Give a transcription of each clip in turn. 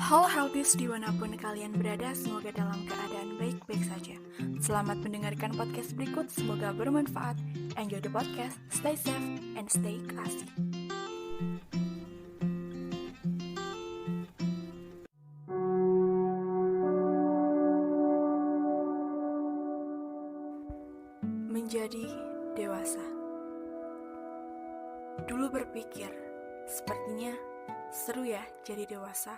Halo Healthies dimanapun kalian berada, semoga dalam keadaan baik-baik saja. Selamat mendengarkan podcast berikut, semoga bermanfaat. Enjoy the podcast, stay safe and stay classy. Menjadi dewasa. Dulu berpikir, sepertinya seru ya jadi dewasa.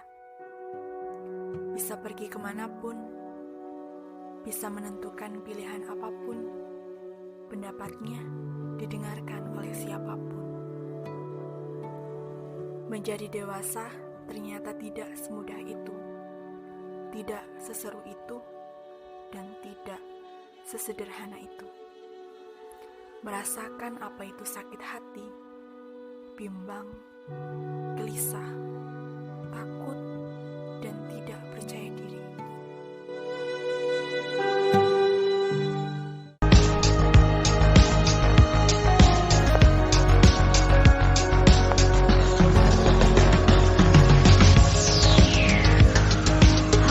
Bisa pergi kemanapun, bisa menentukan pilihan apapun, pendapatnya didengarkan oleh siapapun. Menjadi dewasa ternyata tidak semudah itu, tidak seseru itu, dan tidak sesederhana itu. Merasakan apa itu sakit hati, bimbang, gelisah, takut, dan tidak percaya diri.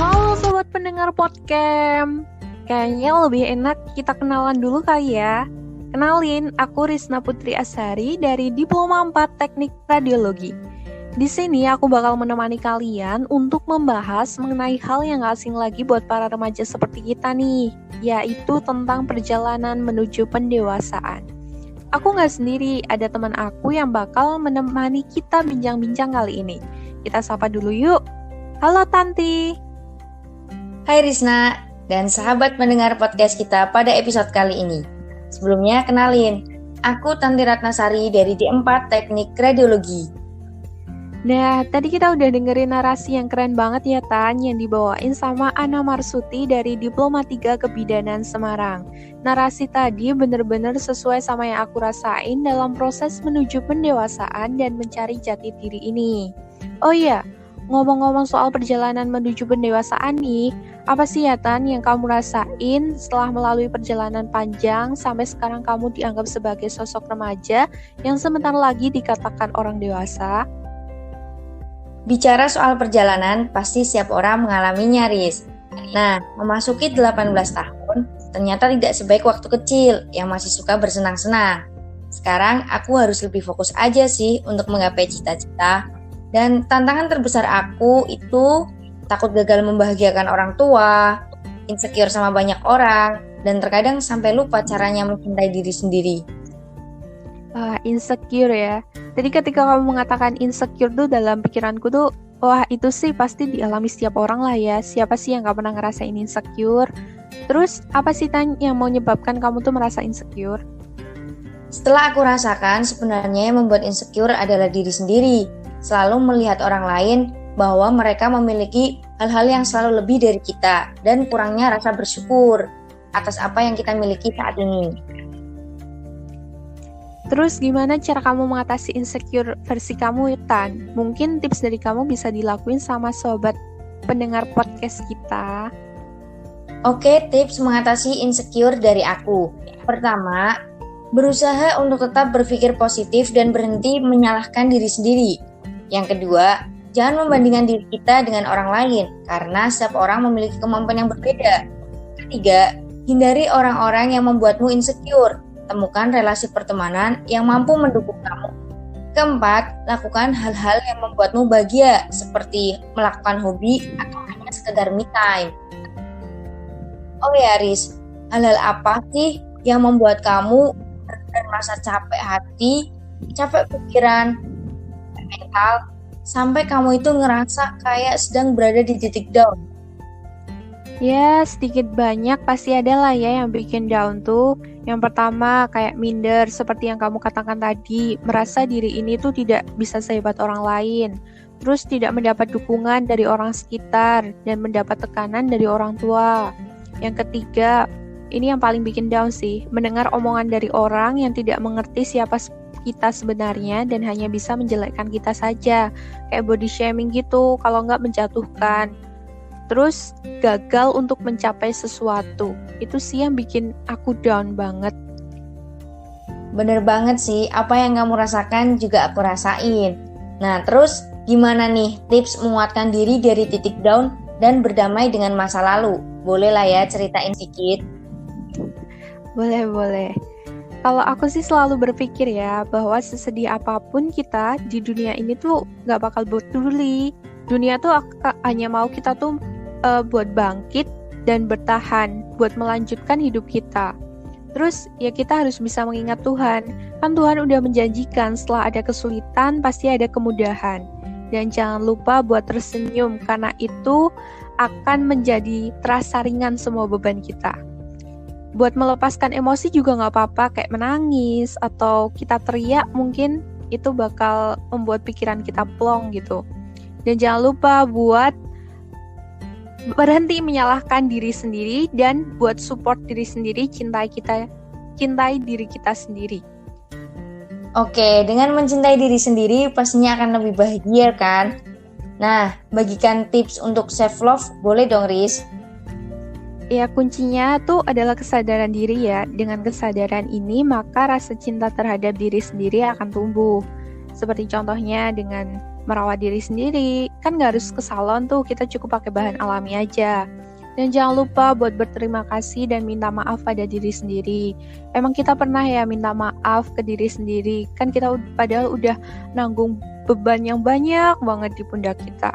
Halo sobat pendengar podcast. Kayaknya lebih enak kita kenalan dulu kali ya. Kenalin, aku Risna Putri Ashari dari Diploma 4 Teknik Radiologi. Di sini aku bakal menemani kalian untuk membahas mengenai hal yang gak asing lagi buat para remaja seperti kita nih, yaitu tentang perjalanan menuju pendewasaan. Aku gak sendiri, ada teman aku yang bakal menemani kita bincang-bincang kali ini. Kita sapa dulu yuk. Halo Tanti. Hai Risna dan sahabat mendengar podcast kita pada episode kali ini. Sebelumnya kenalin, aku Tanti Ratnasari dari D4 Teknik Radiologi. Nah, tadi kita udah dengerin narasi yang keren banget ya Tan, yang dibawain sama Ana Marsuti dari Diploma 3 Kebidanan Semarang. Narasi tadi bener-bener sesuai sama yang aku rasain dalam proses menuju pendewasaan dan mencari jati diri ini. Oh iya, ngomong-ngomong soal perjalanan menuju pendewasaan nih, apa sih ya Tan yang kamu rasain setelah melalui perjalanan panjang sampai sekarang kamu dianggap sebagai sosok remaja yang sebentar lagi dikatakan orang dewasa? Bicara soal perjalanan, pasti setiap orang mengalaminya, Riz. Nah, memasuki 18 tahun, ternyata tidak sebaik waktu kecil yang masih suka bersenang-senang. Sekarang, aku harus lebih fokus aja sih untuk menggapai cita-cita. Dan tantangan terbesar aku itu takut gagal membahagiakan orang tua, insecure sama banyak orang, dan terkadang sampai lupa caranya mencintai diri sendiri. Insecure ya. Jadi ketika kamu mengatakan insecure tuh dalam pikiranku tuh, wah itu sih pasti dialami setiap orang lah ya. Siapa sih yang gak pernah ngerasain insecure? Terus apa sih Tan yang mau menyebabkan kamu tuh merasa insecure? Setelah aku rasakan, sebenarnya yang membuat insecure adalah diri sendiri. Selalu melihat orang lain bahwa mereka memiliki hal-hal yang selalu lebih dari kita dan kurangnya rasa bersyukur atas apa yang kita miliki saat ini. Terus gimana cara kamu mengatasi insecure versi kamu, Tan? Mungkin tips dari kamu bisa dilakuin sama sobat pendengar podcast kita. Oke, tips mengatasi insecure dari aku. Pertama, berusaha untuk tetap berpikir positif dan berhenti menyalahkan diri sendiri. Yang kedua, jangan membandingkan diri kita dengan orang lain, karena setiap orang memiliki kemampuan yang berbeda. Ketiga, hindari orang-orang yang membuatmu insecure. Temukan relasi pertemanan yang mampu mendukung kamu. Keempat, lakukan hal-hal yang membuatmu bahagia, seperti melakukan hobi atau hanya sekedar me time. Oh ya, Riz, hal-hal apa sih yang membuat kamu merasa capek hati, capek pikiran, mental, sampai kamu itu ngerasa kayak sedang berada di titik down? Ya, sedikit banyak pasti ada lah ya yang bikin down tuh. Yang pertama kayak minder, seperti yang kamu katakan tadi, merasa diri ini tuh tidak bisa sehebat orang lain. Terus tidak mendapat dukungan dari orang sekitar dan mendapat tekanan dari orang tua. Yang ketiga, ini yang paling bikin down sih, mendengar omongan dari orang yang tidak mengerti siapa kita sebenarnya dan hanya bisa menjelekkan kita saja. Kayak body shaming gitu, kalau nggak menjatuhkan. Terus gagal untuk mencapai sesuatu. Itu sih yang bikin aku down banget. Bener banget sih, apa yang kamu rasakan juga aku rasain. Nah, terus Gimana nih tips menguatkan diri dari titik down dan berdamai dengan masa lalu? Boleh lah ya ceritain sedikit. Boleh. Kalau aku sih selalu berpikir ya, bahwa sesedih apapun kita di dunia ini tuh gak bakal peduli. Dunia tuh hanya mau kita tuh buat bangkit dan bertahan, buat melanjutkan hidup kita. Terus ya kita harus bisa mengingat Tuhan. Kan Tuhan udah menjanjikan setelah ada kesulitan pasti ada kemudahan. Dan jangan lupa buat tersenyum, karena itu akan menjadi terasa ringan semua beban kita. Buat melepaskan emosi juga gak apa-apa, kayak menangis atau kita teriak mungkin itu bakal membuat pikiran kita plong gitu. Dan jangan lupa buat berhenti menyalahkan diri sendiri dan buat support diri sendiri, cintai diri kita sendiri. Oke, dengan mencintai diri sendiri pastinya akan lebih bahagia kan? Nah, bagikan tips untuk self love boleh dong, Riz? Ya, kuncinya tuh adalah kesadaran diri ya. Dengan kesadaran ini maka rasa cinta terhadap diri sendiri akan tumbuh. Seperti contohnya dengan merawat diri sendiri, kan gak harus ke salon tuh, kita cukup pakai bahan alami aja. Dan jangan lupa buat berterima kasih dan minta maaf pada diri sendiri. Emang kita pernah ya minta maaf ke diri sendiri? Kan kita padahal udah nanggung beban yang banyak banget di pundak kita.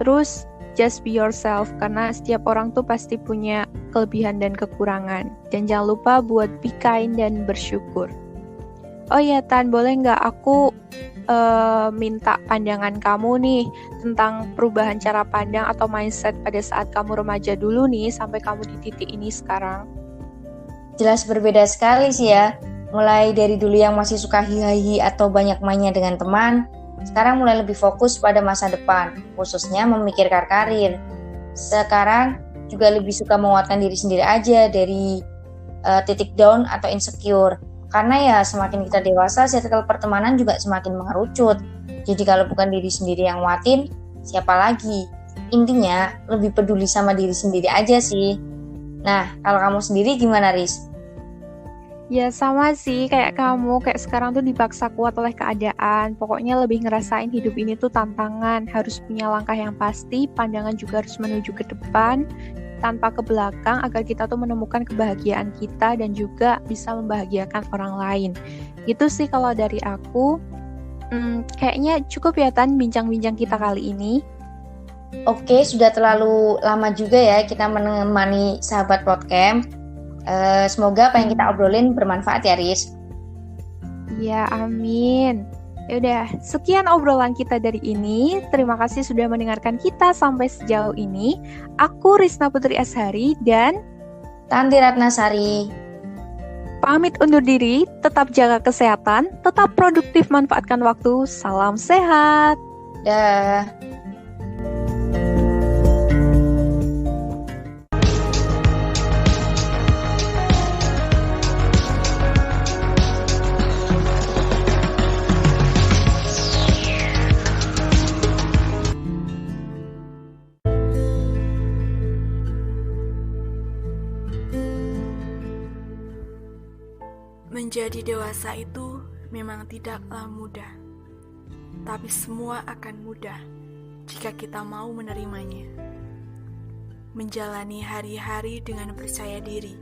Terus, just be yourself, karena setiap orang tuh pasti punya kelebihan dan kekurangan. Dan jangan lupa buat be kind dan bersyukur. Oh ya Tan, boleh nggak aku minta pandangan kamu nih tentang perubahan cara pandang atau mindset pada saat kamu remaja dulu nih sampai kamu di titik ini sekarang? Jelas berbeda sekali sih ya. Mulai dari dulu yang masih suka hihi atau banyak mainnya dengan teman, sekarang mulai lebih fokus pada masa depan, khususnya memikirkan karir. Sekarang juga lebih suka menguatkan diri sendiri aja dari titik down atau insecure. Karena ya semakin kita dewasa, circle pertemanan juga semakin mengerucut. Jadi kalau bukan diri sendiri yang nguatin, siapa lagi? Intinya lebih peduli sama diri sendiri aja sih. Nah, kalau kamu sendiri gimana, Riz? Ya sama sih kayak kamu, kayak sekarang tuh dipaksa kuat oleh keadaan. Pokoknya lebih ngerasain hidup ini tuh tantangan, harus punya langkah yang pasti, pandangan juga harus menuju ke depan, tanpa ke belakang, agar kita tuh menemukan kebahagiaan kita dan juga bisa membahagiakan orang lain. Gitu sih kalau dari aku. Kayaknya cukup ya Tan bincang-bincang kita kali ini. Oke, sudah terlalu lama juga ya kita menemani sahabat podcast. Semoga apa yang kita obrolin bermanfaat ya, Riz. Ya, amin. Yaudah, sekian obrolan kita dari ini. Terima kasih sudah mendengarkan kita sampai sejauh ini. Aku Risna Putri Ashari dan Tanti Ratnasari. Pamit undur diri, tetap jaga kesehatan, tetap produktif, manfaatkan waktu. Salam sehat. Dah. Menjadi dewasa itu memang tidaklah mudah, tapi semua akan mudah jika kita mau menerimanya. Menjalani hari-hari dengan percaya diri,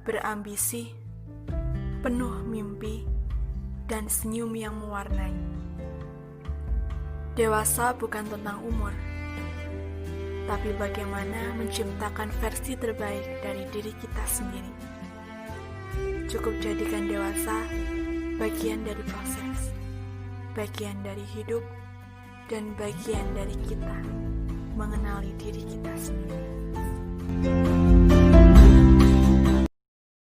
berambisi, penuh mimpi, dan senyum yang mewarnai. Dewasa bukan tentang umur, tapi bagaimana menciptakan versi terbaik dari diri kita sendiri. Cukup jadikan dewasa bagian dari proses, bagian dari hidup, dan bagian dari kita mengenali diri kita sendiri.